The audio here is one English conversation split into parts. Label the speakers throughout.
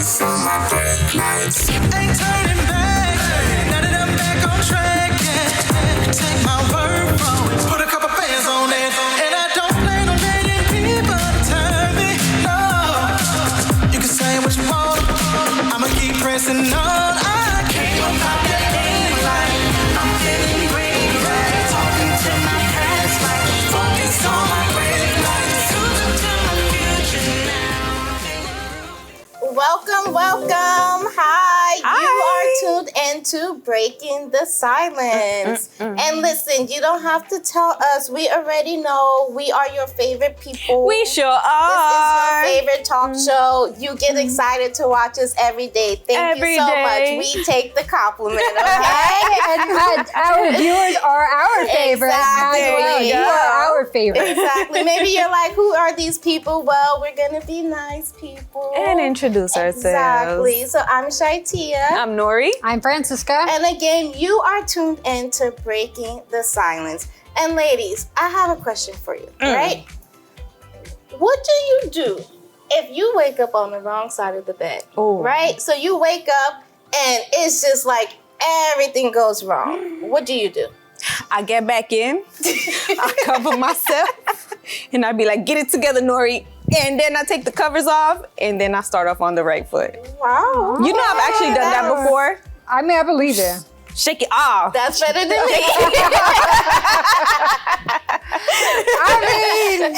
Speaker 1: focus on my brake lights. Ain't turning back. Now that I'm back on track, yeah. Take my word for it. Put a couple bands on it. And I don't plan on letting people turn me. No. You can say what you want. I'ma keep pressing on. I can't go pop that thing like I'm feeling green, right? Talking to my past like focus on my brake lights. Cruising to my future now.
Speaker 2: Welcome. Hi. You are tuned into Breaking the Silence. And listen, you don't have to tell us. We already know we are your favorite people.
Speaker 3: We sure are.
Speaker 2: This is your favorite talk show. You get excited to watch us every day. Thank you so much. We take the compliment, okay?
Speaker 4: and our viewers are our favorite.
Speaker 2: Exactly.
Speaker 4: As well. You are our favorite.
Speaker 2: Exactly. Maybe you're like, who are these people? Well, we're going to be nice people.
Speaker 3: And introduce ourselves.
Speaker 2: Exactly. So I'm ShyTia.
Speaker 3: I'm Nori.
Speaker 4: I'm Francisca.
Speaker 2: And again, you are tuned into Breaking the Silence. And ladies, I have a question for you, right? What do you do if you wake up on the wrong side of the bed, right? So you wake up and it's just like everything goes wrong. What do you do?
Speaker 3: I get back in, I cover myself, and I be like, get it together, Nori. And then I take the covers off, and then I start off on the right foot.
Speaker 2: Wow.
Speaker 3: You know I've actually done that before.
Speaker 4: I mean, I believe you.
Speaker 3: Shake it off.
Speaker 2: That's better than me.
Speaker 4: I mean,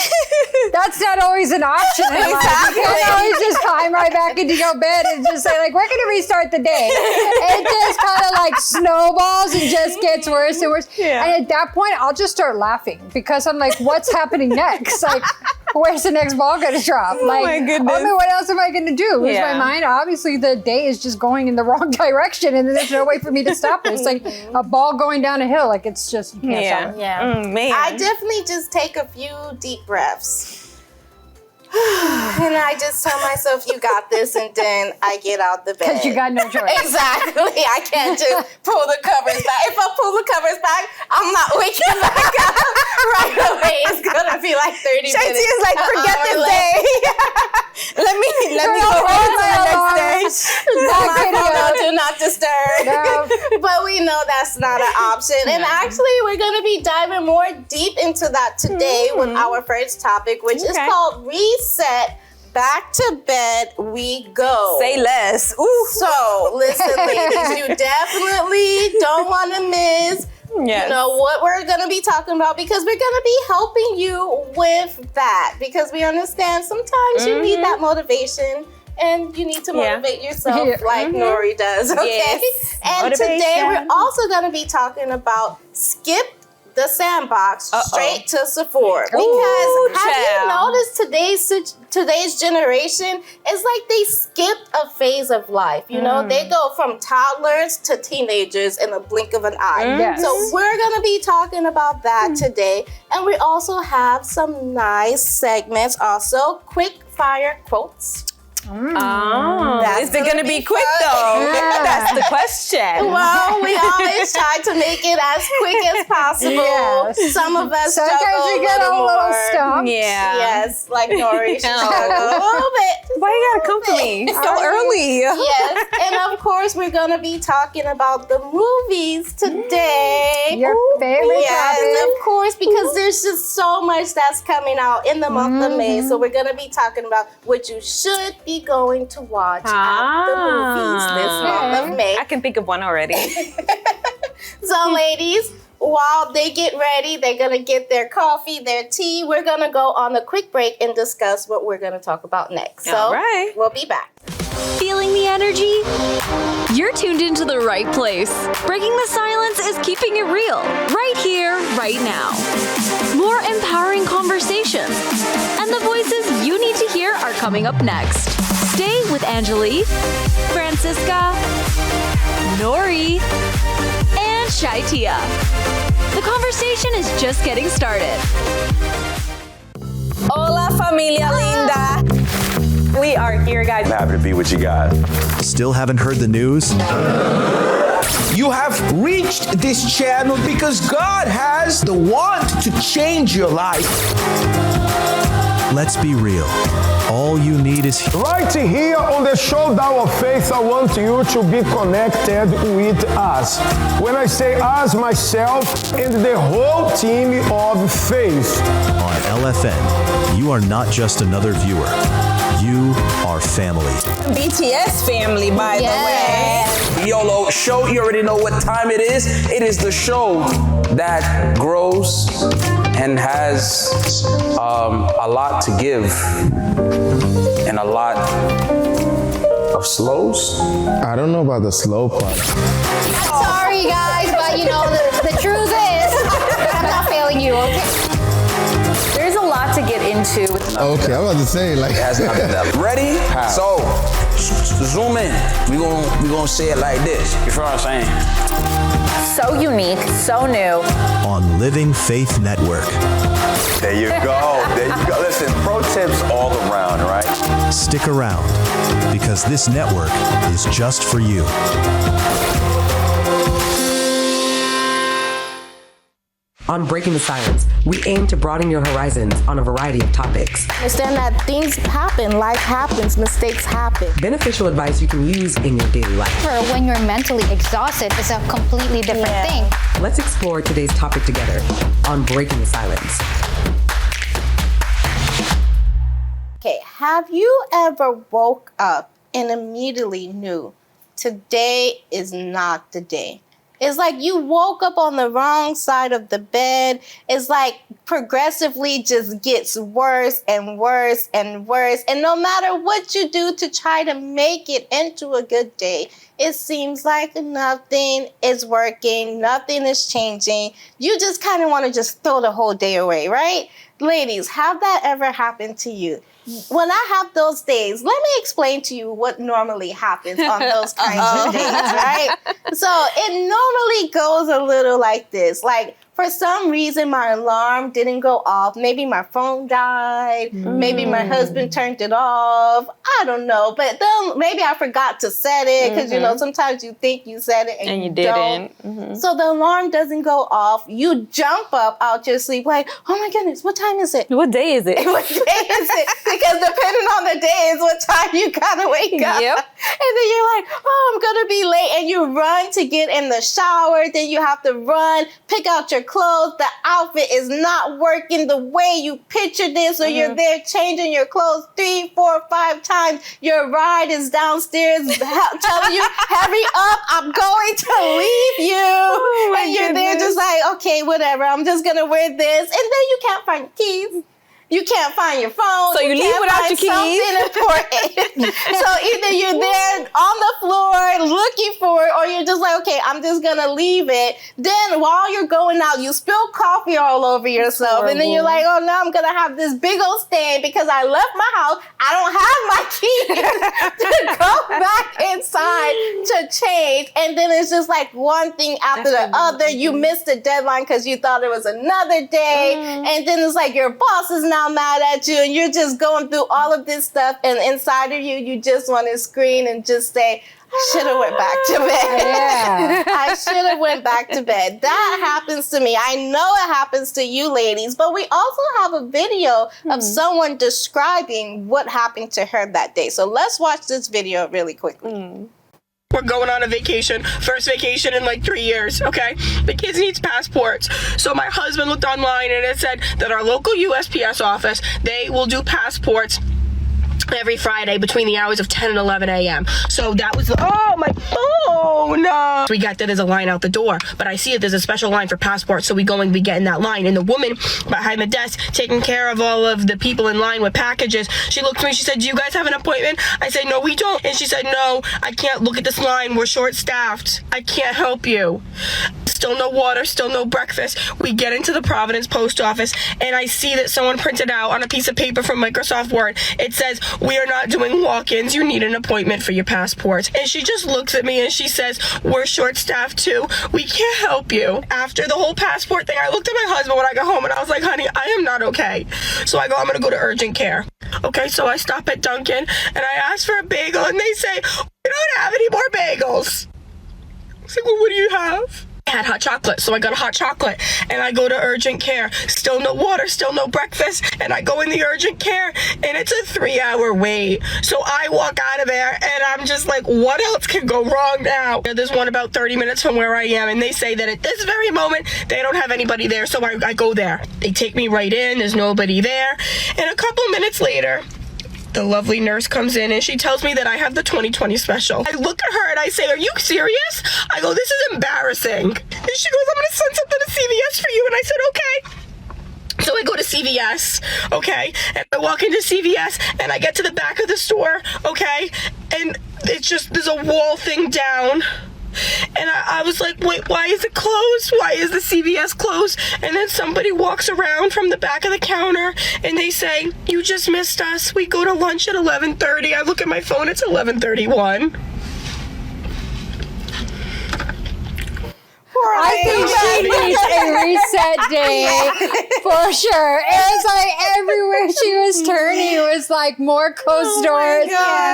Speaker 4: that's not always an option in life. You can't always just climb right back into your bed and just say, like, we're going to restart the day. It just kind of like snowballs and just gets worse and worse.
Speaker 3: Yeah.
Speaker 4: And at that point, I'll just start laughing because I'm like, what's happening next? Like, where's the next ball going to drop? Like,
Speaker 3: my goodness.
Speaker 4: I mean, what else am I going to do? Lose my mind? Obviously, the day is just going in the wrong direction and there's no way for me to stop it. It's like a ball going down a hill. Like, it's just, you can't stop it.
Speaker 2: Yeah.
Speaker 3: Man.
Speaker 2: I definitely just take a few deep breaths. And I just tell myself, you got this, and then I get out the bed.
Speaker 4: Because you got no choice.
Speaker 2: Exactly. I can't just pull the covers back. If I pull the covers back, I'm not waking back up right away. It's going to be like 30 minutes.
Speaker 3: ShyTia's like, forget this day. let me go over to the next day.
Speaker 2: Do not disturb.
Speaker 4: No.
Speaker 2: But we know that's not an option. And actually, we're going to be diving more deep into that today with our first topic, which is called Reset. Back to bed we go.
Speaker 3: Say less. Ooh.
Speaker 2: So, listen, ladies, you definitely don't want to miss you know what we're going to be talking about, because we're going to be helping you with that, because we understand sometimes you need that motivation. And you need to motivate yourself like Nori does, okay?
Speaker 3: Yes.
Speaker 2: And today we're also going to be talking about skip the Sandbox straight to Sephora. Because have you noticed today's generation is like they skipped a phase of life. You know, they go from toddlers to teenagers in a blink of an eye.
Speaker 4: Yes.
Speaker 2: So we're going to be talking about that today. And we also have some nice segments also. Quick fire quotes.
Speaker 3: Is it going to be quick though? That's the question.
Speaker 2: Well, we always try to make it as quick as possible.
Speaker 4: Yes.
Speaker 2: Some of us
Speaker 4: Sometimes
Speaker 2: struggle
Speaker 4: we get a
Speaker 2: little
Speaker 4: little
Speaker 2: more.
Speaker 4: stumped.
Speaker 3: Yeah.
Speaker 2: Yes, like Nori struggle a little bit.
Speaker 3: Why you gotta come for me? It's so early.
Speaker 2: Yes, and of course we're gonna be talking about the movies today.
Speaker 4: Your favorite
Speaker 2: Yes,
Speaker 4: topic.
Speaker 2: of course, because there's just so much that's coming out in the month of May. So we're gonna be talking about what you should be going to watch at the movies this month of May.
Speaker 3: I can think of one already.
Speaker 2: So ladies, while they get ready, they're gonna get their coffee, their tea. We're gonna go on a quick break and discuss what we're gonna talk about next. So we'll be back.
Speaker 5: Feeling the energy? You're tuned into the right place. Breaking the Silence is keeping it real, right here, right now. More empowering conversations, and the voices you need to hear are coming up next. Stay with Angelique, Francisca, Nori, and ShyTia. The conversation is just getting started.
Speaker 3: Hola, familia linda. We are here, guys.
Speaker 6: I'm happy to be what you got.
Speaker 7: Still haven't heard the news?
Speaker 8: You have reached this channel because God has the want to change your life.
Speaker 7: Let's be real. All you need is
Speaker 8: Right here on the Showdown of Faith, I want you to be connected with us. When I say us, myself, and the whole team of Faith.
Speaker 7: on LFN. You are not just another viewer. You are family.
Speaker 3: BTS family, by the way.
Speaker 6: YOLO show, you already know what time it is. It is the show that grows and has a lot to give and a lot of slows.
Speaker 8: I don't know about the slow part.
Speaker 4: Sorry, guys, but you know, the truth is, I'm not failing you, okay?
Speaker 5: There's a lot to get into.
Speaker 9: Okay, I'm about to say, like,
Speaker 6: It has nothing that. Ready? So, zoom in. We gonna say it like this. You feel what I'm saying?
Speaker 5: So unique, so new.
Speaker 7: On Living Faith Network.
Speaker 10: There you go. There you go. Listen, pro tips all around, right?
Speaker 7: Stick around, because this network is just for you.
Speaker 11: On Breaking the Silence, we aim to broaden your horizons on a variety of topics.
Speaker 2: Understand that things happen, life happens, mistakes happen.
Speaker 11: Beneficial advice you can use in your daily life.
Speaker 4: For when you're mentally exhausted, it's a completely different thing.
Speaker 11: Let's explore today's topic together on Breaking the Silence.
Speaker 2: Okay, have you ever woke up and immediately knew today is not the day? It's like you woke up on the wrong side of the bed. It's like progressively just gets worse and worse and worse. And no matter what you do to try to make it into a good day, it seems like nothing is working, nothing is changing. You just kind of want to just throw the whole day away, right? Ladies, have that ever happened to you? When I have those days, let me explain to you what normally happens on those kinds of days, right? So it normally goes a little like this. Like, for some reason, my alarm didn't go off. Maybe my phone died. Maybe my husband turned it off. I don't know. But then maybe I forgot to set it because, you know, sometimes you think you set it and you didn't. So the alarm doesn't go off. You jump up out your sleep like, oh my goodness, what time is it?
Speaker 3: What day is it?
Speaker 2: What day is it? Because depending on the day is what time you gotta wake up.
Speaker 3: Yep.
Speaker 2: And then you're like, oh, I'm gonna be late. And you run to get in the shower. Then you have to run, pick out your clothes. The outfit is not working the way you pictured it. So you're there changing your clothes 3, 4, 5 times. Your ride is downstairs telling you, hurry up, I'm going to leave you. And you're there just like, okay, whatever. I'm just gonna wear this. And then you can't find your keys. You can't find your phone.
Speaker 3: So you leave without your keys?
Speaker 2: Something important. So either you're there on the floor looking for it, or you're just like, okay, I'm just gonna leave it. Then while you're going out, you spill coffee all over yourself, and then you're like, oh no, I'm gonna have this big old stain because I left my house. I don't have my keys to go back inside to change, and then it's just like one thing after the other. You missed the deadline because you thought it was another day, and then it's like your boss is now mad at you, and you're just going through all of this stuff, and inside of you, you just want to scream and just say, I should have went back to bed.
Speaker 4: Yeah.
Speaker 2: I should have went back to bed. That happens to me. I know it happens to you ladies, but we also have a video of someone describing what happened to her that day. So let's watch this video really quickly.
Speaker 12: We're going on a vacation, first vacation in like 3 years, okay? The kids needs passports. So my husband looked online and it said that our local USPS office, they will do passports every Friday between the hours of 10 and 11 a.m. So that was, oh, my phone! We got that there's a line out the door, but I see it, there's a special line for passports, so we get in that line. And the woman behind the desk taking care of all of the people in line with packages, she looked at me, she said, do you guys have an appointment? I said, no, we don't. And she said, no, I can't look at this line, we're short-staffed. I can't help you. Still no water, still no breakfast. We get into the Providence post office, and I see that someone printed out on a piece of paper from Microsoft Word, it says, we are not doing walk-ins, you need an appointment for your passport. And she just looks at me and she says, we're short-staffed too, we can't help you. After the whole passport thing, I looked at my husband when I got home and I was like, honey, I am not okay. So I go, I'm gonna go to urgent care. Okay, so I stop at Dunkin' and I ask for a bagel and they say, we don't have any more bagels. I was like, well, what do you have? I had hot chocolate, so I got a hot chocolate, and I go to urgent care, still no water, still no breakfast, and I go in the urgent care, and it's a 3-hour wait. So I walk out of there, and I'm just like, what else could go wrong now? There's one about 30 minutes from where I am, and they say that at this very moment, they don't have anybody there, so I go there. They take me right in, there's nobody there, and a couple minutes later, the lovely nurse comes in and she tells me that I have the 20/20 special. I look at her and I say, are you serious? I go, this is embarrassing. And she goes, I'm gonna send something to CVS for you. And I said, okay. So I go to CVS, okay? And I walk into CVS and I get to the back of the store, okay? And it's just, there's a wall thing down. And I was like, wait, why is it closed? Why is the CVS closed? And then somebody walks around from the back of the counter and they say, you just missed us. We go to lunch at 11:30. I look at my phone, it's 11:31.
Speaker 4: I think she needs a reset day for sure. It was like everywhere she was turning, it was like more closed doors,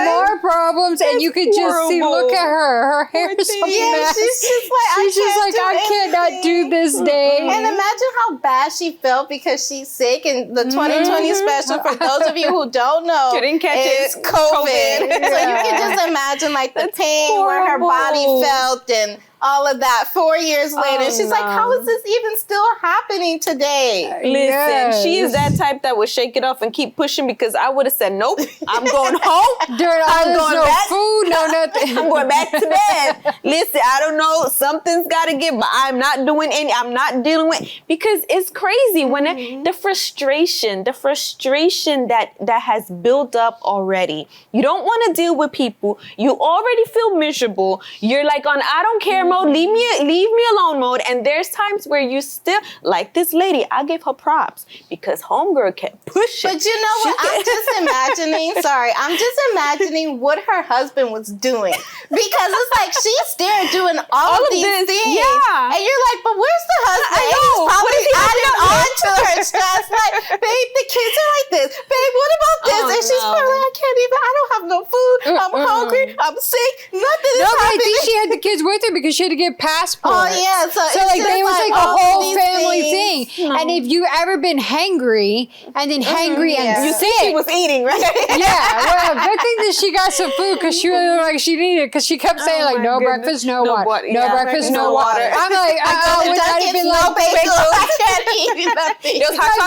Speaker 4: more problems, and you could just see. Look at her hair's a mess.
Speaker 2: She's just like,
Speaker 4: I cannot do this day.
Speaker 2: And imagine how bad she felt because she's sick. And the 20/20 special, for those of you who don't know,
Speaker 3: Couldn't catch
Speaker 2: is
Speaker 3: it.
Speaker 2: COVID. So you can just imagine like the pain where her body felt and all of that 4 years later. She's like, how is this even still happening today?
Speaker 3: Listen, she is that type that would shake it off and keep pushing, because I would have said, nope, I'm going home.
Speaker 4: I'm going no
Speaker 3: back.
Speaker 4: food, no nothing.
Speaker 3: I'm going back to bed. Listen, I don't know, something's got to give, but I'm not doing I'm not dealing with, because it's crazy when the frustration that has built up already. You don't want to deal with people. You already feel miserable. You're like on I don't care mode, leave me alone mode. And there's times where you still, like this lady, I give her props because homegirl kept pushing.
Speaker 2: But you know what? I'm just imagining what her husband was doing, because it's like she's there doing all of these things, and you're like, but where's the husband? He's probably adding on to her stress. Like, babe, the kids are like this. Babe, what about this? And she's probably like, I don't have no food. I'm hungry. I'm sick. Nothing is happening.
Speaker 4: I think she had the kids with her because she had to get passports.
Speaker 2: Oh yeah, so
Speaker 4: like
Speaker 2: it
Speaker 4: was like a whole family thing.
Speaker 2: No.
Speaker 4: And if you ever been hangry and then hangry and
Speaker 3: you
Speaker 4: sick,
Speaker 3: she was eating, right?
Speaker 4: Yeah, well, good thing that she got some food because she really looked like she needed it, because she kept saying like no breakfast, no water, no breakfast, no water. I'm like, I would not even
Speaker 2: no
Speaker 4: like
Speaker 2: bagels. I can't eat nothing.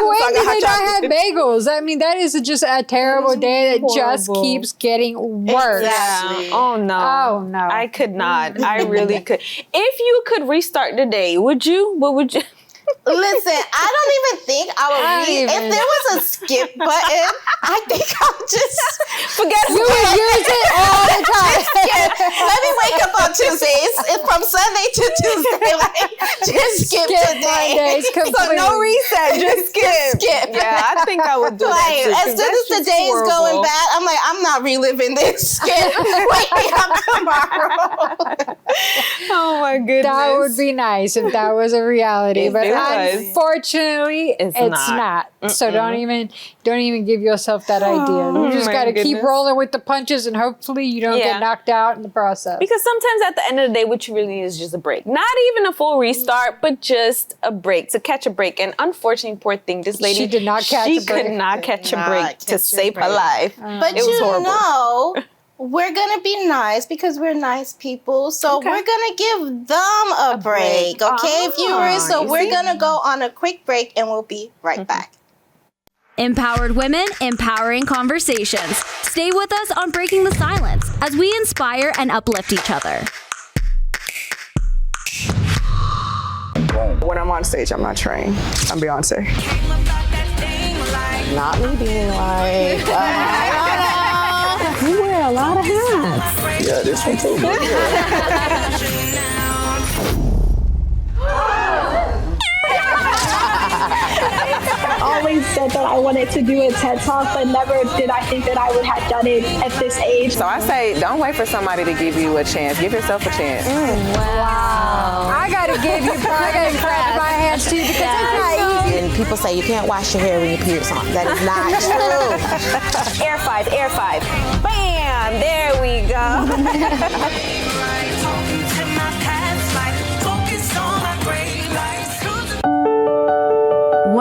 Speaker 4: When did they not have bagels? I mean, that is just a terrible day that just keeps getting worse.
Speaker 2: Exactly.
Speaker 3: Oh no.
Speaker 4: Oh no.
Speaker 3: I could not. I really could. If you could restart the day, would you? What would you?
Speaker 2: Listen, I don't even think I would if there was a skip button, I think I would just
Speaker 3: forget
Speaker 4: you would use it all the time.
Speaker 2: Let me wake up on Tuesdays. It's from Sunday to Tuesday. Like, just skip today.
Speaker 4: Mondays completely.
Speaker 3: So no reset, just skip. Yeah, I think I would do that too,
Speaker 2: as soon as the day is going bad, I'm like, I'm not reliving this. Skip. Wake me up tomorrow.
Speaker 3: Oh my goodness.
Speaker 4: That would be nice if that was a reality, but unfortunately, it's not. So don't even give yourself that idea. You just got to keep rolling with the punches, and hopefully you don't get knocked out in the process.
Speaker 3: Because sometimes at the end of the day, what you really need is just a break. Not even a full restart, but just a break, to catch a break. And unfortunately, poor thing, this lady,
Speaker 4: she did not catch a break.
Speaker 3: She could not catch a break to save her life.
Speaker 2: But
Speaker 3: it was horrible.
Speaker 2: We're going to be nice because we're nice people. So we're going to give them a break. Okay, viewers? So we're going to go on a quick break and we'll be right back.
Speaker 5: Empowered women, empowering conversations. Stay with us on Breaking the Silence as we inspire and uplift each other.
Speaker 9: When I'm on stage, I'm not trained. I'm Beyonce.
Speaker 13: Not me being like, you wear a lot of hats.
Speaker 9: Yeah, this one too.
Speaker 14: Always said that I wanted to do a TED Talk, but never did I think that I would have done it at this age.
Speaker 9: So I say, don't wait for somebody to give you a chance. Give yourself a chance.
Speaker 4: Wow. I gotta clap my hands too, because it's not easy.
Speaker 13: And people say you can't wash your hair when your period's on. That is not true.
Speaker 3: Air five. Bam! There we go.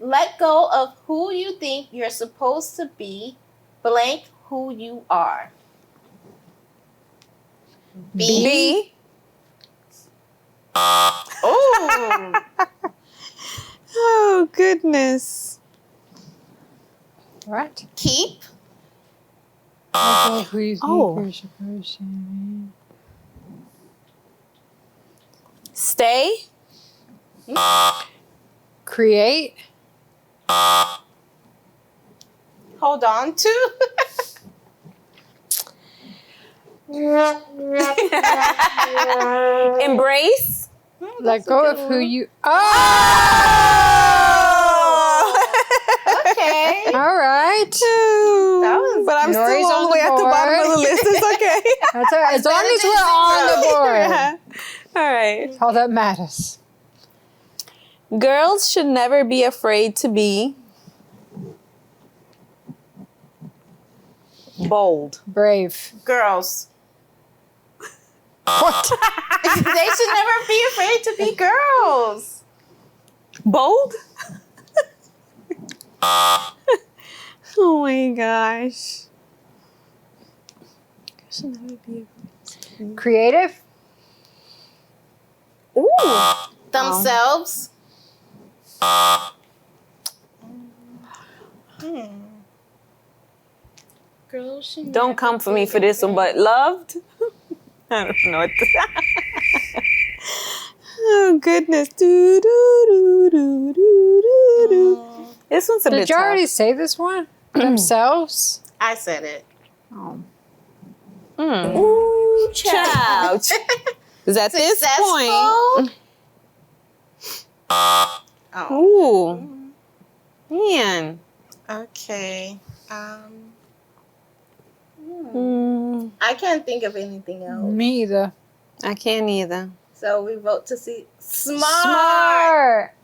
Speaker 2: Let go of who you think you're supposed to be, blank who you are.
Speaker 3: B.
Speaker 2: Oh.
Speaker 3: Oh, goodness.
Speaker 4: What?
Speaker 2: Keep.
Speaker 4: Who you think you're supposed to be.
Speaker 3: Stay.
Speaker 4: Create.
Speaker 2: Hold on to.
Speaker 3: Embrace.
Speaker 4: Let go of who you. Oh.
Speaker 2: Okay.
Speaker 4: All right.
Speaker 2: That was.
Speaker 3: But I'm
Speaker 4: Nori's
Speaker 3: still all the way at the bottom of the list. It's okay.
Speaker 4: That's all right. As long as we're on the board.
Speaker 3: Yeah. All right.
Speaker 4: That's all that matters.
Speaker 3: Girls should never be afraid to be bold.
Speaker 4: Brave.
Speaker 2: Girls.
Speaker 4: What?
Speaker 2: They should never be afraid to be girls.
Speaker 3: Bold? Oh my gosh. Girls should never be afraid.
Speaker 4: Creative.
Speaker 3: Ooh.
Speaker 2: Themselves. Girls should
Speaker 3: Don't come for me for this one, but loved? I don't know what to Oh, goodness. Do, do, do, do, do, do. This one's a bit
Speaker 4: Did you
Speaker 3: tough.
Speaker 4: already say this one? Themselves?
Speaker 2: I said it.
Speaker 4: Oh.
Speaker 3: Ooh, child. Is at this point.
Speaker 2: Oh.
Speaker 3: Ooh. Man.
Speaker 2: Okay. I can't think of anything else.
Speaker 4: Me either.
Speaker 3: I can't either.
Speaker 2: So we vote to see smart.
Speaker 4: Smart.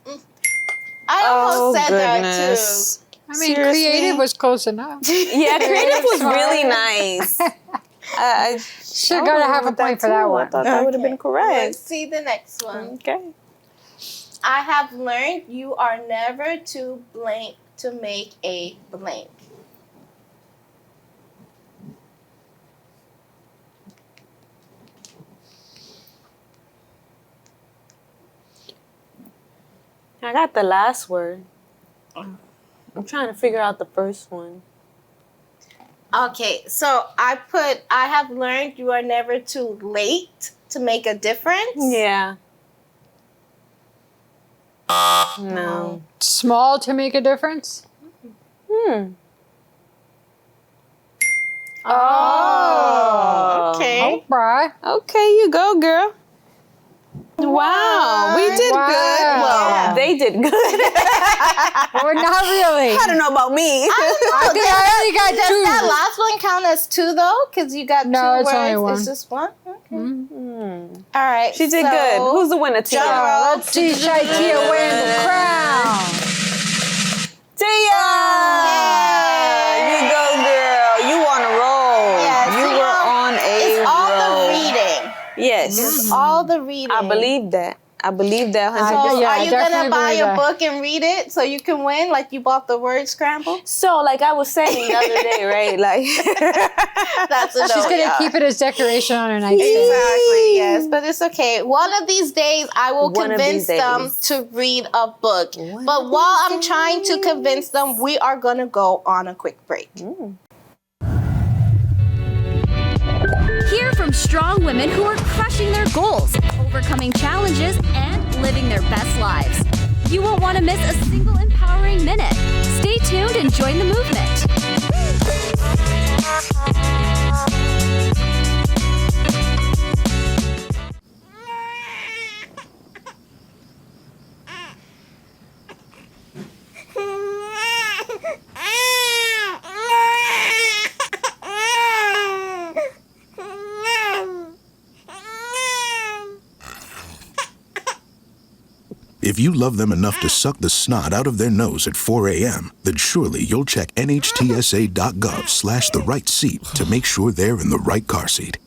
Speaker 2: I almost said that
Speaker 3: goodness.
Speaker 4: I mean,
Speaker 3: Seriously?
Speaker 4: creative was close enough.
Speaker 3: Yeah, creative was really nice. I
Speaker 4: Should gotta have a point for that one.
Speaker 3: I thought that would have been
Speaker 2: Let's
Speaker 3: correct.
Speaker 2: see the next one.
Speaker 3: Okay.
Speaker 2: I have learned you are never too blank to make a blank.
Speaker 3: I got the last word. I'm trying to figure out the first one.
Speaker 2: Okay, so I have learned you are never too late to make a difference.
Speaker 3: Yeah. No.
Speaker 4: Small to make a difference?
Speaker 3: Oh,
Speaker 2: okay.
Speaker 4: Oh, bye.
Speaker 3: Okay, you go, girl. Wow, we did
Speaker 4: Wow.
Speaker 3: good. Well,
Speaker 2: Yeah.
Speaker 3: they did good.
Speaker 4: Well, not really.
Speaker 3: I don't know about me.
Speaker 4: I think I only got
Speaker 2: Does
Speaker 4: two.
Speaker 2: that last one count as two though? Because you got
Speaker 4: No,
Speaker 2: two
Speaker 4: it's
Speaker 2: words.
Speaker 4: only one.
Speaker 2: It's just one. Okay. All right.
Speaker 3: She did
Speaker 2: so,
Speaker 3: good. Who's the winner, Tia?
Speaker 2: drum roll.
Speaker 4: Let's see ShyTia win the crown.
Speaker 3: Tia! You go, girl. You on a roll.
Speaker 2: Yes,
Speaker 3: you were on a
Speaker 2: It's all
Speaker 3: roll.
Speaker 2: the reading.
Speaker 3: Yes.
Speaker 2: It's all the reading.
Speaker 3: I believe that. I believe that.
Speaker 2: So
Speaker 3: honey.
Speaker 4: Yeah,
Speaker 2: are
Speaker 4: I
Speaker 2: you gonna
Speaker 4: definitely
Speaker 2: buy
Speaker 4: believe
Speaker 2: a
Speaker 4: that.
Speaker 2: book and read it so you can win? Like you bought the word scramble?
Speaker 3: So, like I was saying the other day, right? Like
Speaker 2: That's a no.
Speaker 4: She's going to
Speaker 2: yeah.
Speaker 4: keep it as decoration on her nightstand.
Speaker 2: Exactly, yes. But it's okay. One of these days, I will
Speaker 3: One of
Speaker 2: convince
Speaker 3: these
Speaker 2: them
Speaker 3: days.
Speaker 2: to read a book. But while I'm trying to convince them, we are going to go on a quick break.
Speaker 5: Hear from strong women who are crushing their goals, overcoming challenges, and living their best lives. You won't want to miss a single empowering minute. Stay tuned and join the movement.
Speaker 15: If you love them enough to suck the snot out of their nose at 4 a.m., then surely you'll check nhtsa.gov/the right seat to make sure they're in the right car seat.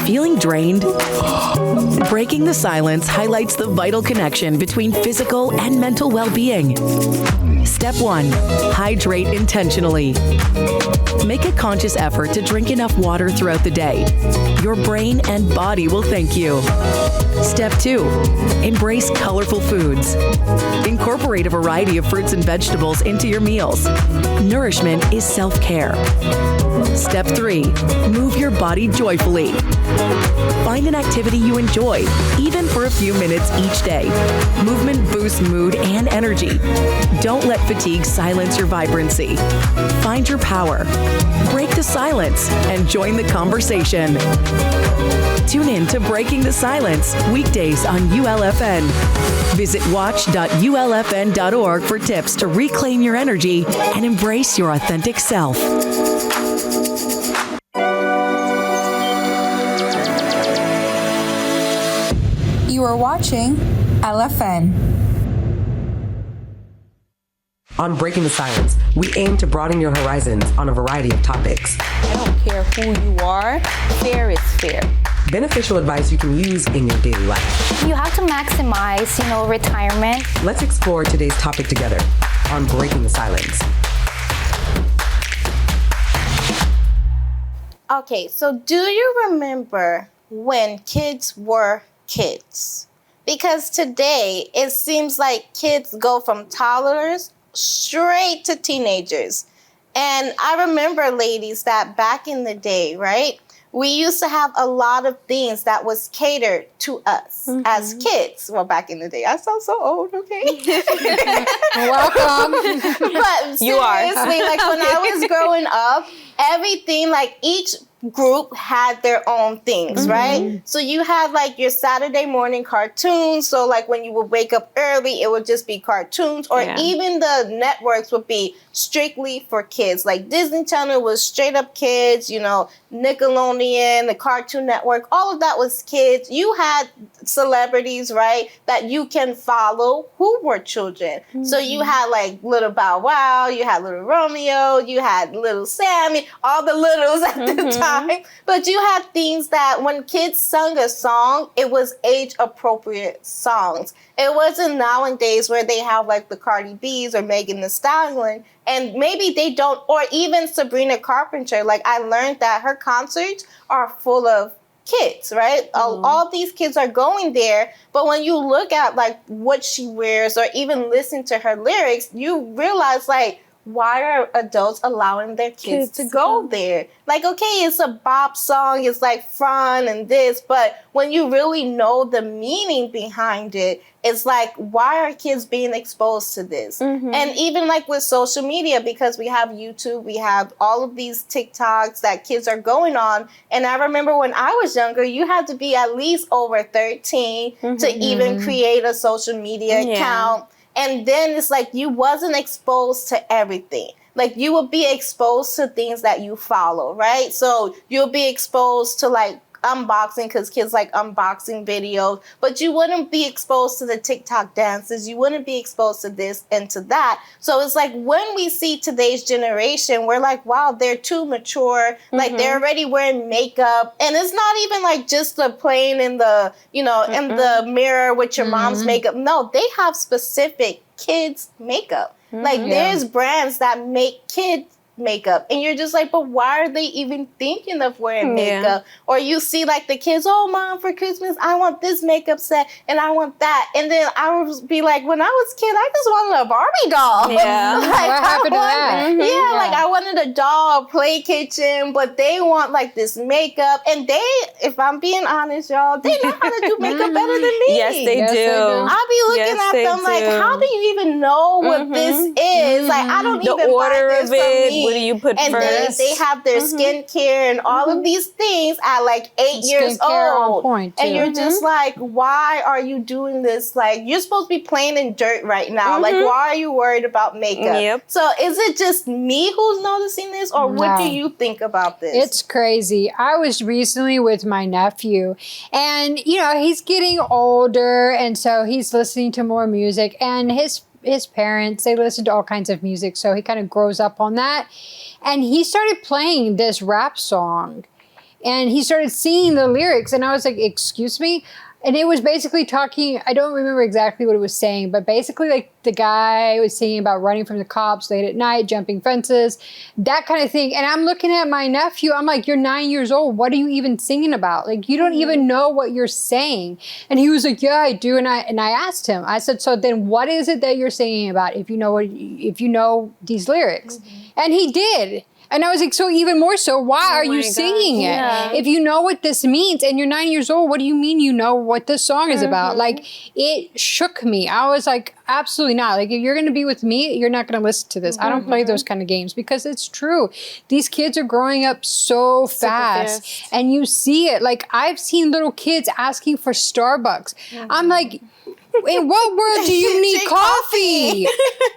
Speaker 16: Feeling drained? Breaking the Silence highlights the vital connection between physical and mental well-being. Step 1. Hydrate intentionally. Make a conscious effort to drink enough water throughout the day. Your brain and body will thank you. Step 2. Embrace colorful foods. Incorporate a variety of fruits and vegetables into your meals. Nourishment is self-care. Step 3. Move your body joyfully. Find an activity you enjoy, even for a few minutes each day. Movement boosts mood and energy. Don't let fatigue silence your vibrancy. Find your power. Break the silence and join the conversation. Tune in to Breaking the Silence weekdays on ULFN. Visit watch.ulfn.org for tips to reclaim your energy and embrace your authentic self.
Speaker 17: You are watching LFN.
Speaker 11: On Breaking the Silence, we aim to broaden your horizons on a variety of topics.
Speaker 3: I don't care who you are, fair is fair.
Speaker 11: Beneficial advice you can use in your daily life.
Speaker 18: You have to maximize, retirement.
Speaker 11: Let's explore today's topic together on Breaking the Silence.
Speaker 2: Okay, so do you remember when kids were kids? Because today it seems like kids go from toddlers straight to teenagers. And I remember, ladies, that back in the day, right? We used to have a lot of things that was catered to us as kids. Well, back in the day, I sound so old, okay?
Speaker 4: Welcome.
Speaker 2: But seriously,
Speaker 3: You are.
Speaker 2: like when I was growing up, everything, like each group had their own things, right? So you had like your Saturday morning cartoons. So like when you would wake up early, it would just be cartoons, or even the networks would be strictly for kids. Like Disney Channel was straight up kids, Nickelodeon, the Cartoon Network, all of that was kids. You had celebrities, right, that you can follow who were children. So you had like Little Bow Wow, you had Little Romeo, you had Little Sammy, all the littles at the time. But you had things that when kids sung a song, it was age appropriate songs. It wasn't nowadays where they have like the Cardi B's or Megan Thee Stallion, and maybe they don't, or even Sabrina Carpenter. Like I learned that her concerts are full of kids, right? All these kids are going there, but when you look at like what she wears or even listen to her lyrics, you realize like, why are adults allowing their kids to go there? Like, okay, it's a bop song, it's like fun and this, but when you really know the meaning behind it, it's like, why are kids being exposed to this? And even like with social media, because we have YouTube, we have all of these TikToks that kids are going on. And I remember when I was younger, you had to be at least over 13 to even create a social media account. And then it's like you wasn't exposed to everything. Like you would be exposed to things that you follow, right? So you'll be exposed to like unboxing because kids like unboxing videos, but you wouldn't be exposed to the TikTok dances. You wouldn't be exposed to this and to that. So it's like when we see today's generation, we're like, wow, they're too mature. Like they're already wearing makeup. And it's not even like just the playing in the, in the mirror with your mom's makeup. No, they have specific kids makeup. Like there's brands that make kids makeup, and you're just like, but why are they even thinking of wearing makeup? Or you see like the kids, oh mom, for Christmas I want this makeup set and I want that, and then I would be like, when I was a kid I just wanted a Barbie doll. Like,
Speaker 4: what happened to that?
Speaker 2: Like I wanted a doll, play kitchen, but they want like this makeup, and they, if I'm being honest, y'all, they know how to do makeup better than me.
Speaker 3: Yes, they do.
Speaker 2: I'll be looking at them like, how do you even know what this is? Like I don't even
Speaker 3: order
Speaker 2: buy this
Speaker 3: of it.
Speaker 2: from me.
Speaker 3: What do you put
Speaker 2: and
Speaker 3: first?
Speaker 2: They have their skincare and all of these things at like 8 years old. And you're just like, why are you doing this? Like, you're supposed to be playing in dirt right now. Like, why are you worried about makeup? So is it just me who's noticing this, or what do you think about this?
Speaker 4: It's crazy. I was recently with my nephew, and he's getting older, and so he's listening to more music, and his his parents, they listen to all kinds of music, so he kind of grows up on that. And he started playing this rap song, and he started singing the lyrics, and I was like, excuse me? And it was basically talking, I don't remember exactly what it was saying, but basically like the guy was singing about running from the cops late at night, jumping fences, that kind of thing. And I'm looking at my nephew, I'm like, you're 9 years old. What are you even singing about? Like, you don't even know what you're saying. And he was like, yeah, I do. And I asked him, I said, so then what is it that you're singing about if you know these lyrics? And he did. And I was like, so even more so, why are you singing it? Yeah. If you know what this means and you're 9 years old, what do you mean you know what this song is about? Like, it shook me. I was like, absolutely not. Like, if you're going to be with me, you're not going to listen to this. I don't play those kind of games because it's true. These kids are growing up so fast. And you see it. Like, I've seen little kids asking for Starbucks. I'm like, in what world do you need coffee?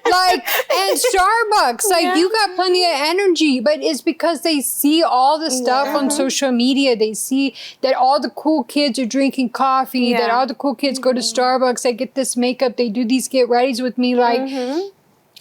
Speaker 4: Like, and Starbucks. Like, you got plenty of energy, but it's because they see all the stuff on social media. They see that all the cool kids are drinking coffee, that all the cool kids go to Starbucks, they get this makeup, they do these get readies with me, like,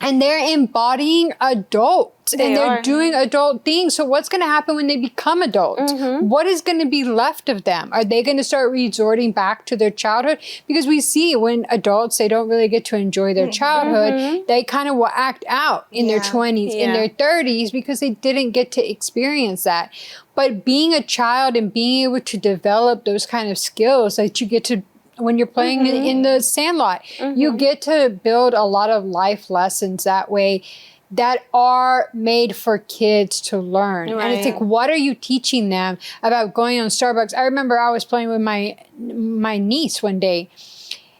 Speaker 4: and they're embodying adults and they're doing adult things. So what's going to happen when they become adults? What is going to be left of them? Are they going to start resorting back to their childhood? Because we see when adults, they don't really get to enjoy their childhood, they kind of will act out in their 20s, in their 30s, because they didn't get to experience that. But being a child and being able to develop those kind of skills that you get to when you're playing in the sandlot, you get to build a lot of life lessons that way that are made for kids to learn. And it's like, what are you teaching them about going on Starbucks? I remember I was playing with my niece one day.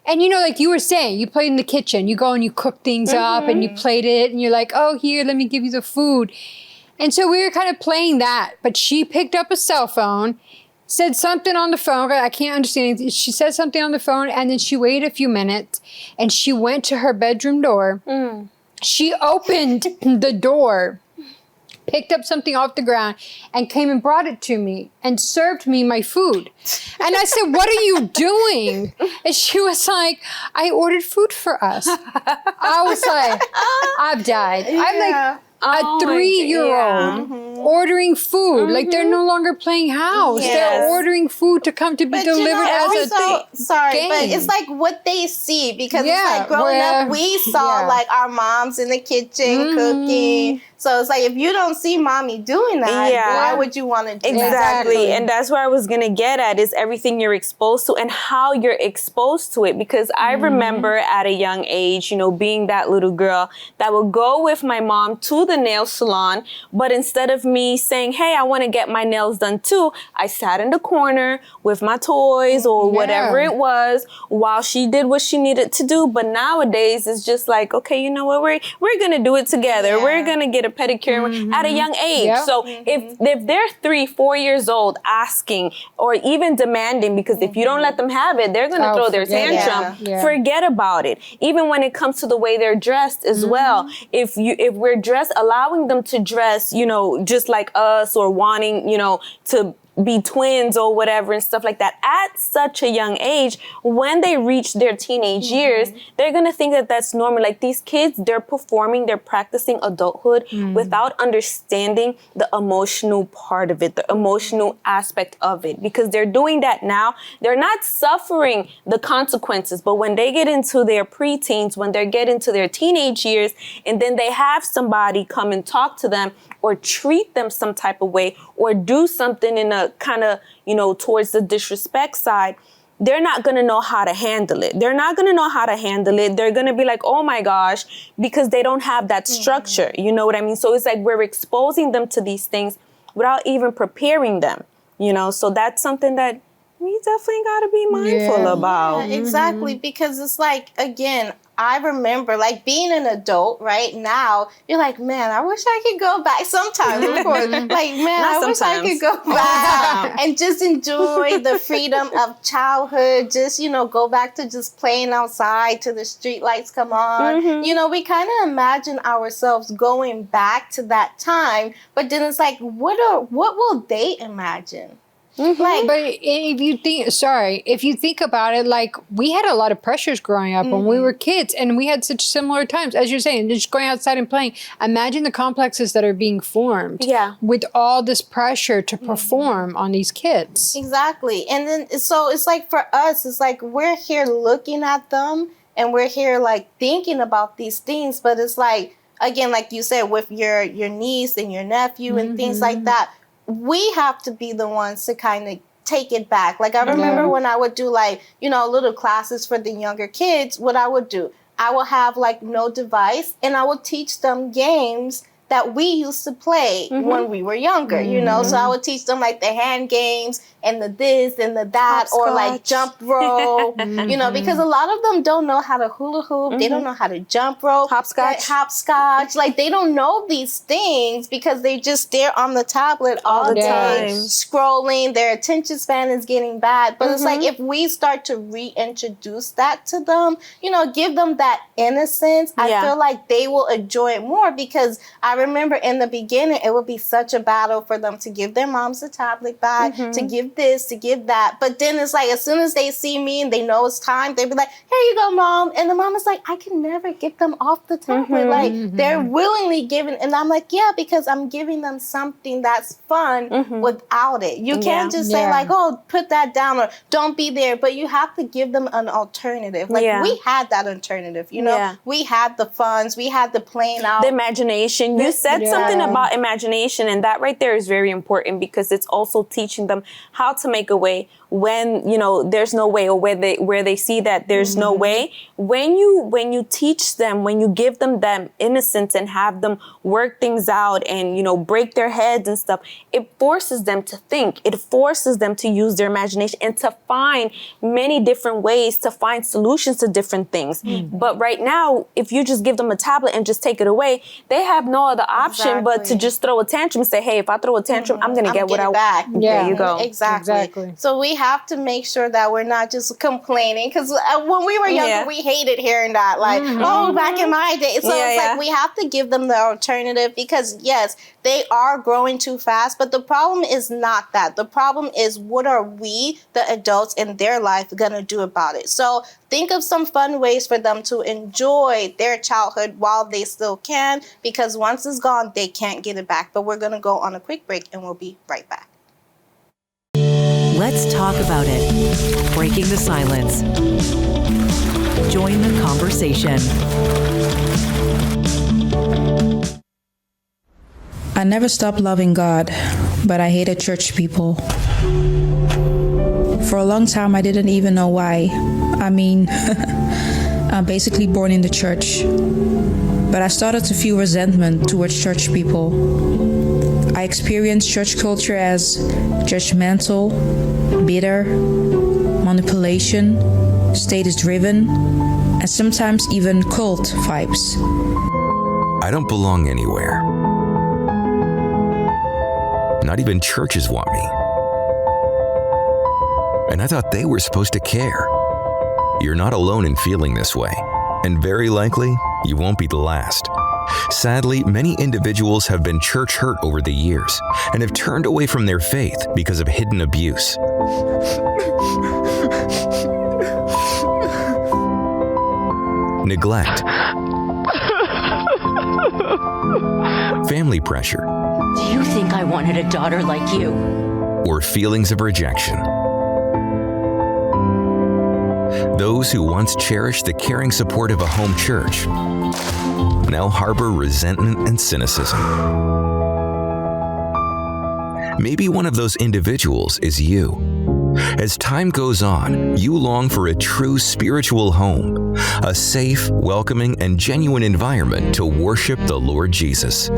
Speaker 4: And you know, like you were saying, you played in the kitchen. You go and you cook things up and you plate it and you're like, oh, here, let me give you the food. And so we were kind of playing that. But she picked up a cell phone, said something on the phone. I can't understand it. She said something on the phone and then she waited a few minutes and she went to her bedroom door. She opened the door, picked up something off the ground and came and brought it to me and served me my food. And I said, what are you doing? And she was like, I ordered food for us. I was like, I've died. I'm like, a 3-year-old ordering food. Like, they're no longer playing house. They're ordering food to come to be delivered as a thing.
Speaker 2: Sorry, but it's like what they see, because it's like growing up, we saw like our moms in the kitchen cooking. So it's like, if you don't see mommy doing that, why would you want to do that?
Speaker 3: Exactly. And that's where I was going to get at, is everything you're exposed to and how you're exposed to it. Because I remember at a young age, you know, being that little girl that would go with my mom to the nail salon. But instead of me saying, hey, I want to get my nails done too, I sat in the corner with my toys or whatever it was while she did what she needed to do. But nowadays, it's just like, okay, you know what? We're going to do it together. We're going to get a pedicure at a young age. So if they're 3-4 years old asking or even demanding, because if you don't let them have it, they're going to throw their tantrum. Forget about it. Even when it comes to the way they're dressed as well, if we're dressed, allowing them to dress, you know, just like us, or wanting, you know, to be twins or whatever and stuff like that at such a young age, when they reach their teenage years, they're going to think that that's normal. Like, these kids, they're practicing adulthood without understanding the emotional part of it, the emotional aspect of it, because they're doing that now. They're not suffering the consequences, but when they get into their preteens, when they get into their teenage years, and then they have somebody come and talk to them or treat them some type of way or do something in a kind of, you know, towards the disrespect side, they're not going to know how to handle it. They're not going to know how to handle it. They're going to be like, oh my gosh, because they don't have that structure. You know what I mean? So it's like we're exposing them to these things without even preparing them, you know? So that's something that we definitely got to be mindful about.
Speaker 2: Yeah, exactly. Because it's like, again, I remember like being an adult right now, you're like, man, I wish I could go back sometimes. Of course, like, man, I wish I could go back and just enjoy the freedom of childhood. Just, you know, go back to just playing outside till the street lights come on. You know, we kind of imagine ourselves going back to that time, but then it's like, what will they imagine? Like,
Speaker 4: but if you think about it, like we had a lot of pressures growing up when we were kids, and we had such similar times, as you're saying, just going outside and playing. Imagine the complexes that are being formed with all this pressure to perform on these kids.
Speaker 2: Exactly. And then, so it's like for us, it's like we're here looking at them and we're here like thinking about these things, but it's like, again, like you said, with your niece and your nephew and things like that, we have to be the ones to kind of take it back. Like I remember when I would do like, you know, little classes for the younger kids, what I would do, I will have like no device and I will teach them games that we used to play when we were younger, you know? So I would teach them like the hand games and the this and the that, or like jump rope, you know, because a lot of them don't know how to hula hoop. They don't know how to jump rope. Hopscotch. Like they don't know these things because they just stare on the tablet all the time, scrolling. Their attention span is getting bad. But it's like if we start to reintroduce that to them, you know, give them that innocence, I feel like they will enjoy it more, because I remember in the beginning, it would be such a battle for them to give their moms the tablet back, to give this, to give that. But then it's like, as soon as they see me and they know it's time, they be like, here you go, Mom. And the mom is like, I can never get them off the tablet. Like, they're willingly giving. And I'm like, yeah, because I'm giving them something that's fun without it. You can't just say like, oh, put that down or don't be there. But you have to give them an alternative. Like, we had that alternative, you know? We had the funds. We had the playing out.
Speaker 3: The imagination. You said something about imagination, and that right there is very important, because it's also teaching them how to make a way when, you know, there's no way, or where they see that there's no way. When you teach them, when you give them that innocence and have them work things out and, you know, break their heads and stuff, it forces them to think. It forces them to use their imagination and to find many different ways to find solutions to different things. But right now, if you just give them a tablet and just take it away, they have no other option but to just throw a tantrum and say, hey, if I throw a tantrum, I'm going to get what I want. There you go.
Speaker 2: Exactly. So we have to make sure that we're not just complaining, because when we were younger, we hated hearing that, like, oh, back in my day. So it's like we have to give them the alternative, because yes, they are growing too fast, but the problem is not that. The problem is, what are we, the adults in their life, gonna do about it? So think of some fun ways for them to enjoy their childhood while they still can, because once it's gone, they can't get it back. But we're gonna go on a quick break and we'll be right back.
Speaker 16: Let's talk about it. Breaking the silence. Join the conversation.
Speaker 19: I never stopped loving God, but I hated church people. For a long time, I didn't even know why. I mean, I'm basically born in the church. But I started to feel resentment towards church people. I experienced church culture as judgmental, bitter, manipulation, status-driven, and sometimes even cult vibes.
Speaker 20: I don't belong anywhere. Not even churches want me. And I thought they were supposed to care. You're not alone in feeling this way, and very likely, you won't be the last. Sadly, many individuals have been church hurt over the years and have turned away from their faith because of hidden abuse. Neglect. Family pressure.
Speaker 21: Do you think I wanted a daughter like you?
Speaker 20: Or feelings of rejection. Those who once cherished the caring support of a home church now harbor resentment and cynicism. Maybe one of those individuals is you. As time goes on, you long for a true spiritual home, a safe, welcoming, and genuine environment to worship the Lord Jesus.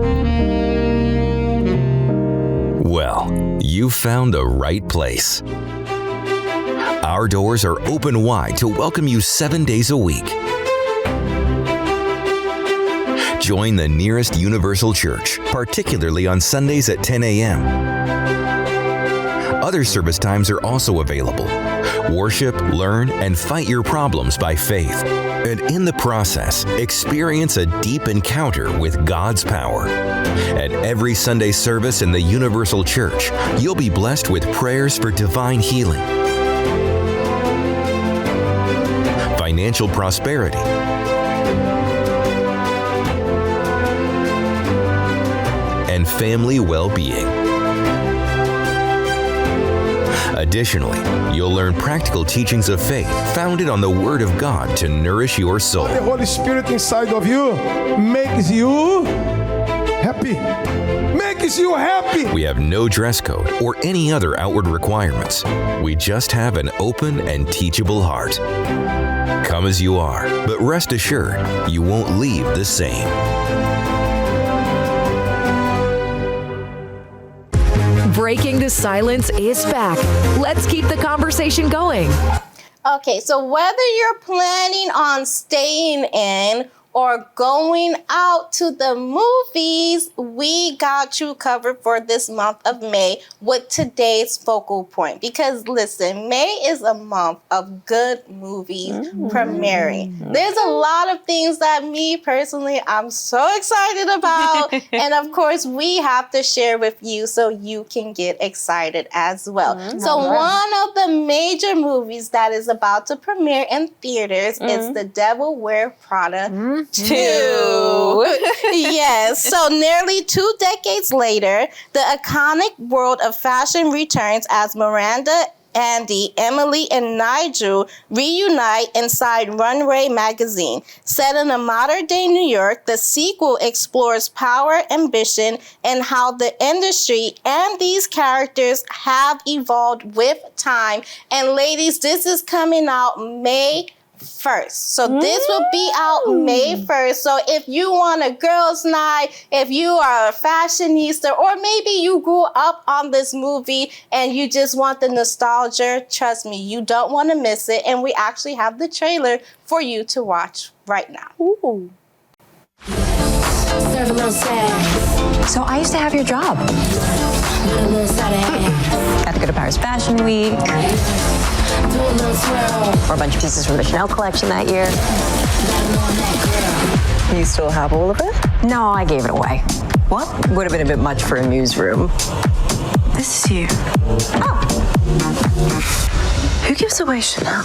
Speaker 20: Well, you found the right place. Our doors are open wide to welcome you 7 days a week. Join the nearest Universal Church, particularly on Sundays at 10 a.m. Other service times are also available. Worship, learn, and fight your problems by faith. And in the process, experience a deep encounter with God's power. At every Sunday service in the Universal Church, you'll be blessed with prayers for divine healing, financial prosperity, and family well-being. Additionally, you'll learn practical teachings of faith founded on the Word of God to nourish your soul.
Speaker 1: The Holy Spirit inside of you makes you happy. Makes you happy.
Speaker 20: We have no dress code or any other outward requirements. We just have an open and teachable heart. Come as you are, but rest assured, you won't leave the same.
Speaker 16: Breaking the Silence is back. Let's keep the conversation going.
Speaker 2: Okay, so whether you're planning on staying in or going out to the movies, we got you covered for this month of May with today's focal point. Because listen, May is a month of good movies premiering. There's a lot of things that me personally, I'm so excited about. And of course, we have to share with you so you can get excited as well. So one of the major movies that is about to premiere in theaters is The Devil Wears Prada 2. Yes. So nearly 2 decades later, the iconic world of fashion returns as Miranda, Andy, Emily, and Nigel reunite inside Runway magazine. Set in a modern-day New York, the sequel explores power, ambition, and how the industry and these characters have evolved with time. And ladies, this is coming out May 1st. So this will be out May 1st. So if you want a girls' night, if you are a fashionista, or maybe you grew up on this movie and you just want the nostalgia, trust me, you don't want to miss it. And we actually have the trailer for you to watch right now.
Speaker 8: Ooh. So I used to have your job. Got to go to Paris Fashion Week. Or a bunch of pieces from the Chanel collection that year. You still have all of it? No, I gave it away. What? Would have been a bit much for a newsroom. This is you. Oh. Who gives away Chanel?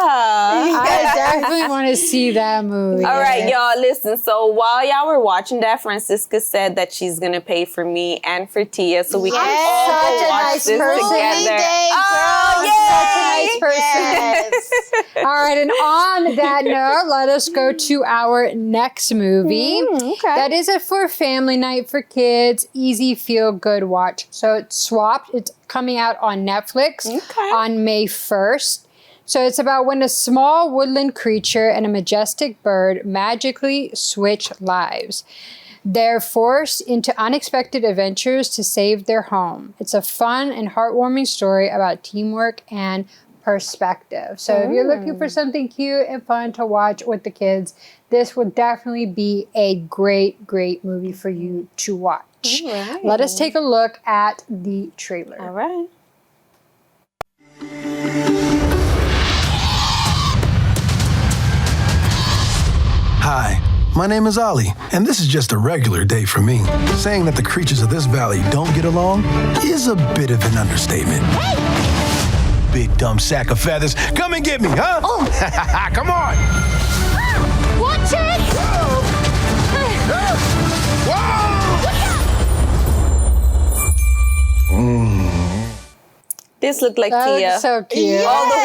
Speaker 4: I definitely want to see that movie.
Speaker 3: All right, y'all, listen. So while y'all were watching that, Francisca said that she's going to pay for me and for Tia so we can all go watch this together.
Speaker 4: Such a nice person. All right, and on that note, let us go to our next movie. That is it for family night for kids. Easy, feel-good watch. So it's Swapped. It's coming out on Netflix on May 1st. So it's about when a small woodland creature and a majestic bird magically switch lives. They're forced into unexpected adventures to save their home. It's a fun and heartwarming story about teamwork and perspective. So if you're looking for something cute and fun to watch with the kids, this would definitely be a great, great movie for you to watch. Let us take a look at the trailer.
Speaker 3: All right.
Speaker 1: Hi, my name is Ali, and this is just a regular day for me. Saying that the creatures of this valley don't get along is a bit of an understatement. Hey! Big dumb sack of feathers, come and get me, huh? Oh. Come on!
Speaker 8: Watch it!
Speaker 3: This looked like
Speaker 4: that
Speaker 3: Tia.
Speaker 4: Looks so cute.
Speaker 2: All the way.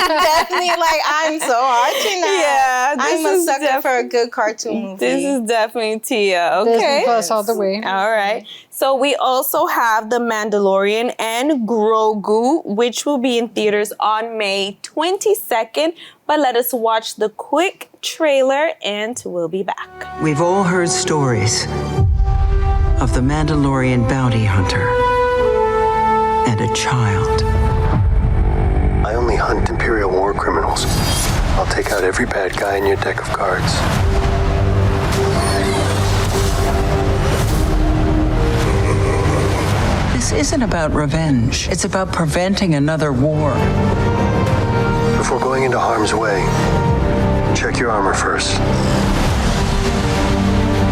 Speaker 2: Definitely like I'm so archy now.
Speaker 3: Yeah,
Speaker 2: I'm a sucker for a good cartoon movie.
Speaker 3: This is definitely Tia. Okay.
Speaker 4: Disney Plus all the way.
Speaker 3: All right. So we also have The Mandalorian and Grogu, which will be in theaters on May 22nd. But let us watch the quick trailer and we'll be back.
Speaker 22: We've all heard stories of the Mandalorian bounty hunter and a child.
Speaker 23: I only hunt Imperial war criminals. I'll take out every bad guy in your deck of cards.
Speaker 22: This This isn't about revenge. It's about preventing another war.
Speaker 23: Before going into harm's way, check your armor first.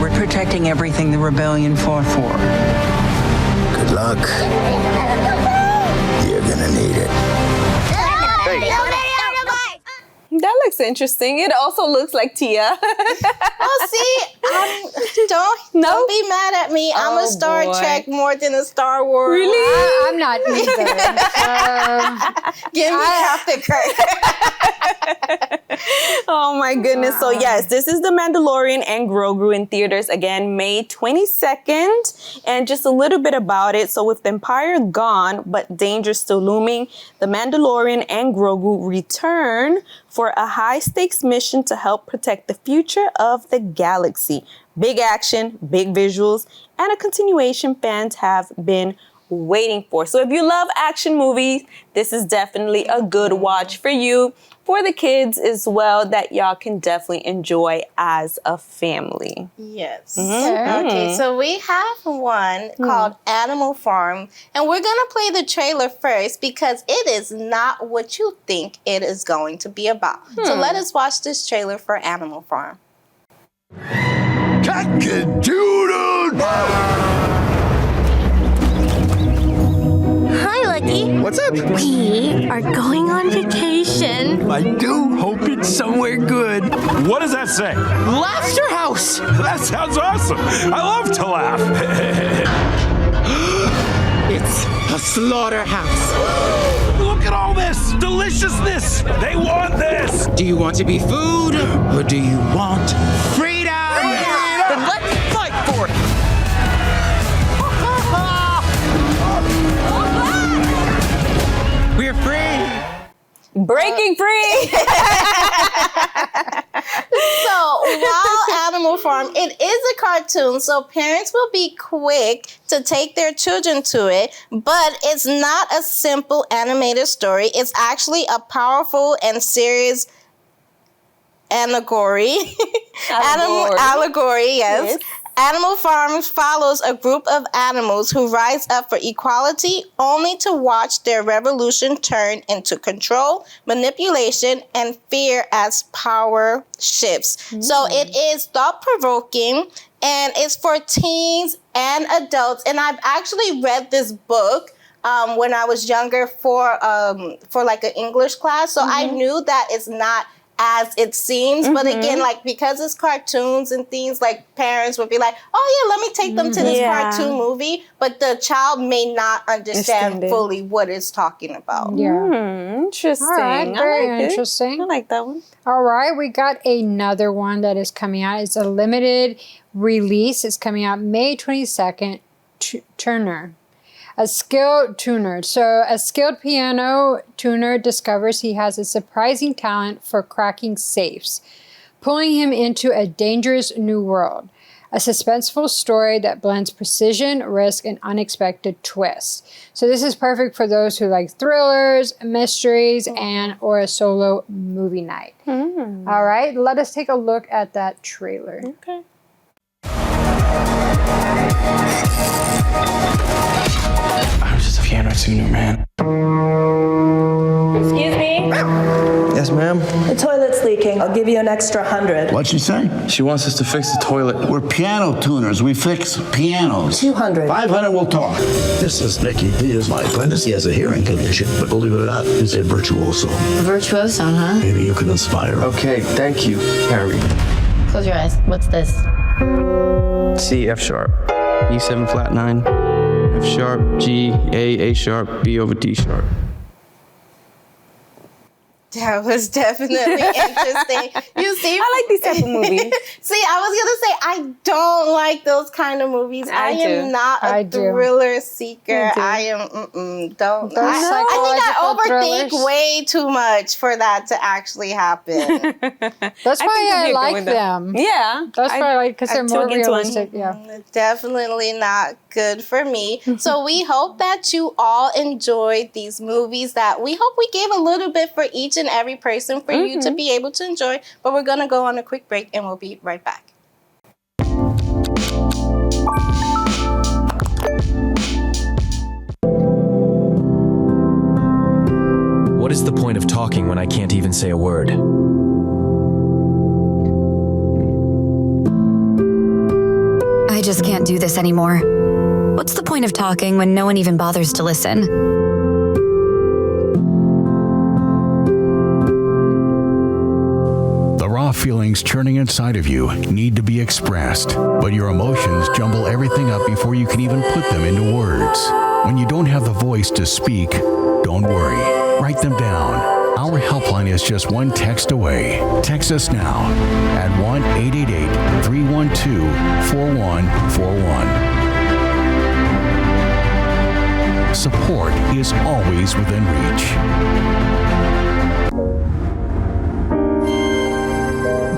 Speaker 22: We're protecting everything the rebellion fought for.
Speaker 23: Good luck. You're gonna need it.
Speaker 3: That looks interesting. It also looks like Tia.
Speaker 2: Oh, see, don't be mad at me. I'm a Star Trek more than a Star Wars.
Speaker 3: Really?
Speaker 4: I'm not either.
Speaker 2: Give me Captain Kirk.
Speaker 3: Oh my goodness. So yes, this is The Mandalorian and Grogu in theaters again, May 22nd. And just a little bit about it. So with the Empire gone, but danger still looming, The Mandalorian and Grogu return for a high-stakes mission to help protect the future of the galaxy. Big action, big visuals, and a continuation fans have been waiting for. So if you love action movies, this is definitely a good watch for you. For the kids as well, that y'all can definitely enjoy as a family.
Speaker 2: Yes. Okay, so we have one called Animal Farm, and we're going to play the trailer first because it is not what you think it is going to be about. So let us watch this trailer for Animal Farm.
Speaker 23: Cock-a-doodle!
Speaker 6: Hi, Lucky.
Speaker 23: What's up?
Speaker 6: We are going on vacation.
Speaker 23: I do hope it's somewhere good.
Speaker 7: What does that say?
Speaker 6: Laughter House.
Speaker 7: That sounds awesome. I love to laugh.
Speaker 10: It's a slaughterhouse.
Speaker 7: Look at all this deliciousness. They want this.
Speaker 10: Do you want to be food or do you want freedom?
Speaker 6: Then let's fight for it.
Speaker 10: We're free.
Speaker 3: Breaking free.
Speaker 2: So while Animal Farm, it is a cartoon, so parents will be quick to take their children to it, but it's not a simple animated story. It's actually a powerful and serious allegory. Allegory, yes. Animal Farm follows a group of animals who rise up for equality only to watch their revolution turn into control, manipulation, and fear as power shifts. So it is thought-provoking, and it's for teens and adults. And I've actually read this book when I was younger for like an English class. So I knew that it's not as it seems, but again, like because it's cartoons and things, like parents would be like, "Oh yeah, let me take them to this cartoon movie," but the child may not understand fully what it's talking about.
Speaker 3: Interesting.
Speaker 4: All right, very interesting.
Speaker 3: I like that one.
Speaker 4: All right, we got another one that is coming out. It's a limited release. It's coming out May 22nd. Turner. A skilled tuner. So a skilled piano tuner discovers he has a surprising talent for cracking safes, pulling him into a dangerous new world. A suspenseful story that blends precision, risk, and unexpected twists. So this is perfect for those who like thrillers, mysteries, and or a solo movie night. All right, let us take a look at that trailer.
Speaker 3: Okay.
Speaker 10: I was just a piano tuner, man.
Speaker 12: Excuse me?
Speaker 10: Yes, ma'am?
Speaker 12: The toilet's leaking. I'll give you an extra 100.
Speaker 10: What'd she say? She wants us to fix the toilet.
Speaker 24: We're piano tuners. We fix pianos.
Speaker 12: 200.
Speaker 24: 500 we'll talk.
Speaker 23: This is Nicky. He is my apprentice. He has a hearing condition, but believe it or not, he's a virtuoso.
Speaker 12: Virtuoso, huh?
Speaker 23: Maybe you can inspire him.
Speaker 10: Okay, thank you, Harry.
Speaker 12: Close your eyes. What's this?
Speaker 10: C, F sharp. E7 flat 9. F sharp, G, A sharp, B over D sharp.
Speaker 2: That was definitely interesting. You see,
Speaker 3: I like these type of movies.
Speaker 2: See, I was gonna say I don't like those kind of movies. I am not a thriller seeker. I am don't. I think I overthink way too much for that to actually happen.
Speaker 4: That's why I like them.
Speaker 3: Yeah,
Speaker 4: that's why I like because they're more realistic.
Speaker 2: Yeah, definitely not good for me. So we hope that you all enjoyed these movies. That we hope we gave a little bit for each and every person for you to be able to enjoy. But we're gonna go on a quick break and we'll be right back.
Speaker 5: What is the point of talking when I can't even say a word?
Speaker 9: I just can't do this anymore. What's the point of talking when no one even bothers to listen?
Speaker 13: The raw feelings churning inside of you need to be expressed, but your emotions jumble everything up before you can even put them into words. When you don't have the voice to speak, don't worry. Write them down. Our helpline is just one text away. Text us now at 1-888-312-4141. Support is always within reach.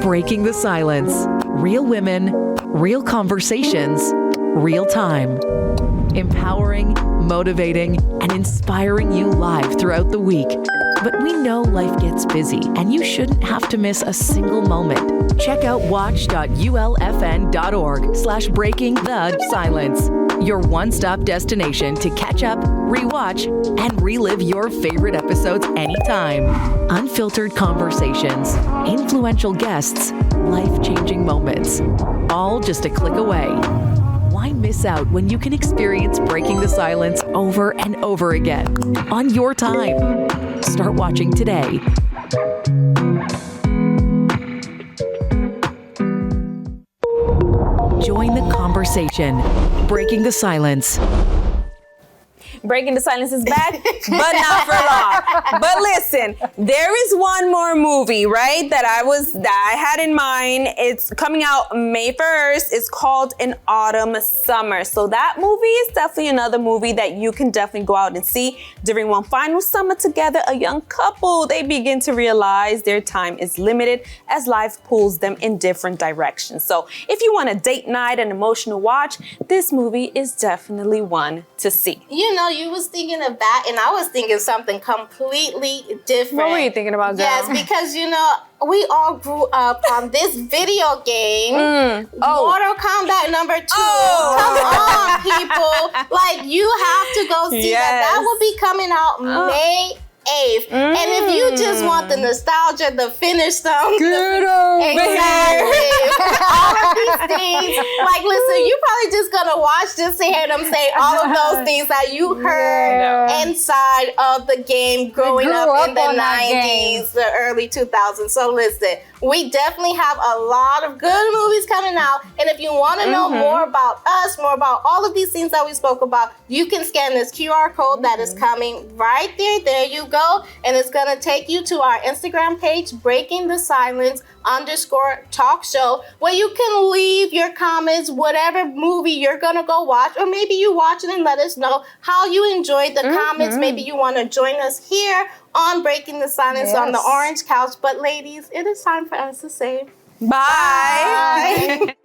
Speaker 16: Breaking the silence. Real women, real conversations, real time. Empowering, motivating, and inspiring you live throughout the week. But we know life gets busy, and you shouldn't have to miss a single moment. Check out watch.ulfn.org/breakingthesilence. Your one-stop destination to catch up, rewatch, and relive your favorite episodes anytime. Unfiltered conversations, influential guests, life-changing moments. All just a click away. Why miss out when you can experience Breaking the Silence over and over again on your time? Start watching today. Join the conversation. Breaking the Silence.
Speaker 3: Breaking the Silence is back, but not for long. But listen, there is one more movie, right, that I had in mind. It's coming out May 1st. It's called An Autumn Summer. So that movie is definitely another movie that you can definitely go out and see. During one final summer together, a young couple, they begin to realize their time is limited as life pulls them in different directions. So if you want a date night, an emotional watch, this movie is definitely one to see.
Speaker 2: You know, you was thinking of that, and I was thinking something completely different.
Speaker 3: What were you thinking about, girl?
Speaker 2: Yes, because, you know, we all grew up on this video game, Mortal Kombat #2. Come on, people. Like, you have to go see that. That will be coming out May 8th. And if you just want the nostalgia, the finish them, exactly, all of these things. Like, listen, you probably just gonna watch just to hear them say all of those things that you heard inside of the game growing up in the 90s, the early 2000s. So listen, we definitely have a lot of good movies coming out. And if you want to know more about us, more about all of these things that we spoke about, you can scan this QR code that is coming right there. There you go. And it's going to take you to our Instagram page, Breaking the Silence _talk show, where you can leave your comments, whatever movie you're going to go watch, or maybe you watch it and let us know how you enjoyed the comments. Maybe you want to join us here on Breaking the Silence on the orange couch. But ladies, it is time for us to say bye.